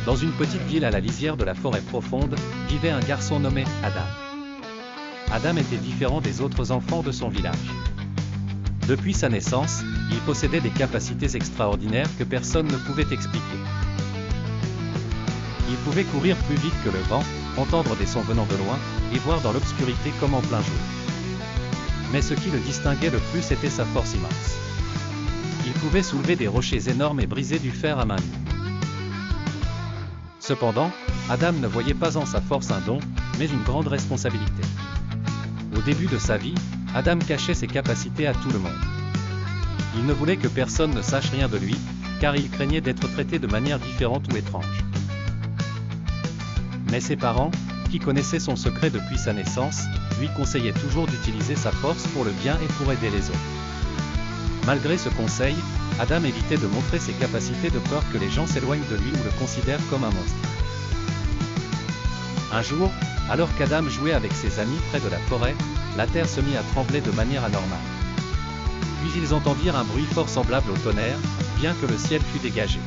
Dans une petite ville à la lisière de la forêt profonde, vivait un garçon nommé Adam. Adam était différent des autres enfants de son village. Depuis sa naissance, il possédait des capacités extraordinaires que personne ne pouvait expliquer. Il pouvait courir plus vite que le vent, entendre des sons venant de loin, et voir dans l'obscurité comme en plein jour. Mais ce qui le distinguait le plus était sa force immense. Il pouvait soulever des rochers énormes et briser du fer à main nue. Cependant, Adam ne voyait pas en sa force un don, mais une grande responsabilité. Au début de sa vie, Adam cachait ses capacités à tout le monde. Il ne voulait que personne ne sache rien de lui, car il craignait d'être traité de manière différente ou étrange. Mais ses parents, qui connaissaient son secret depuis sa naissance, lui conseillaient toujours d'utiliser sa force pour le bien et pour aider les autres. Malgré ce conseil, Adam évitait de montrer ses capacités de peur que les gens s'éloignent de lui ou le considèrent comme un monstre. Un jour, alors qu'Adam jouait avec ses amis près de la forêt, la terre se mit à trembler de manière anormale. Puis ils entendirent un bruit fort semblable au tonnerre, bien que le ciel fût dégagé.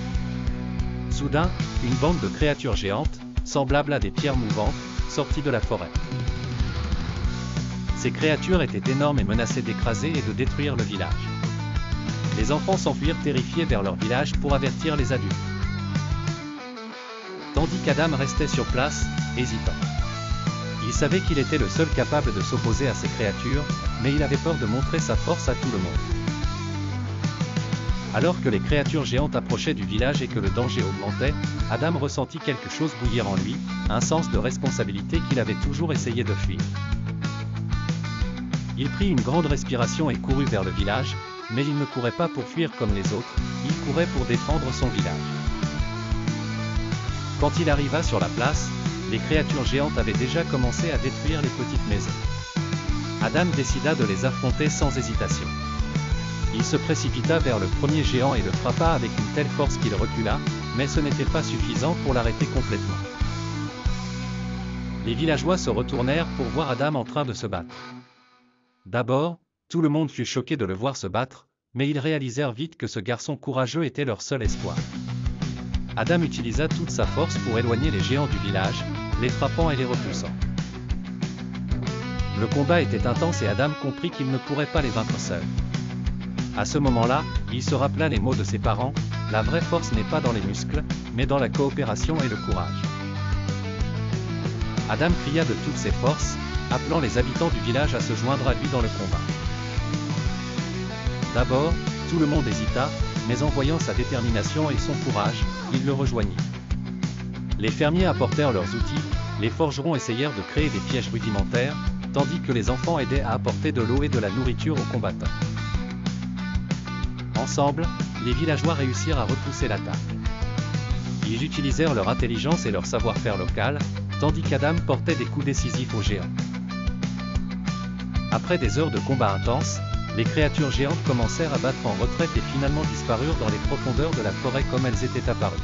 Soudain, une bande de créatures géantes, semblables à des pierres mouvantes, sortit de la forêt. Ces créatures étaient énormes et menaçaient d'écraser et de détruire le village. Les enfants s'enfuirent terrifiés vers leur village pour avertir les adultes. Tandis qu'Adam restait sur place, hésitant. Il savait qu'il était le seul capable de s'opposer à ces créatures, mais il avait peur de montrer sa force à tout le monde. Alors que les créatures géantes approchaient du village et que le danger augmentait, Adam ressentit quelque chose bouillir en lui, un sens de responsabilité qu'il avait toujours essayé de fuir. Il prit une grande respiration et courut vers le village, mais il ne courait pas pour fuir comme les autres, il courait pour défendre son village. Quand il arriva sur la place, les créatures géantes avaient déjà commencé à détruire les petites maisons. Adam décida de les affronter sans hésitation. Il se précipita vers le premier géant et le frappa avec une telle force qu'il recula, mais ce n'était pas suffisant pour l'arrêter complètement. Les villageois se retournèrent pour voir Adam en train de se battre. D'abord, tout le monde fut choqué de le voir se battre, mais ils réalisèrent vite que ce garçon courageux était leur seul espoir. Adam utilisa toute sa force pour éloigner les géants du village, les frappant et les repoussant. Le combat était intense et Adam comprit qu'il ne pourrait pas les vaincre seul. À ce moment-là, il se rappela les mots de ses parents, « La vraie force n'est pas dans les muscles, mais dans la coopération et le courage. » Adam cria de toutes ses forces, appelant les habitants du village à se joindre à lui dans le combat. D'abord, tout le monde hésita, mais en voyant sa détermination et son courage, il le rejoignit. Les fermiers apportèrent leurs outils, les forgerons essayèrent de créer des pièges rudimentaires, tandis que les enfants aidaient à apporter de l'eau et de la nourriture aux combattants. Ensemble, les villageois réussirent à repousser l'attaque. Ils utilisèrent leur intelligence et leur savoir-faire local, tandis qu'Adam portait des coups décisifs aux géants. Après des heures de combat intenses, les créatures géantes commencèrent à battre en retraite et finalement disparurent dans les profondeurs de la forêt comme elles étaient apparues.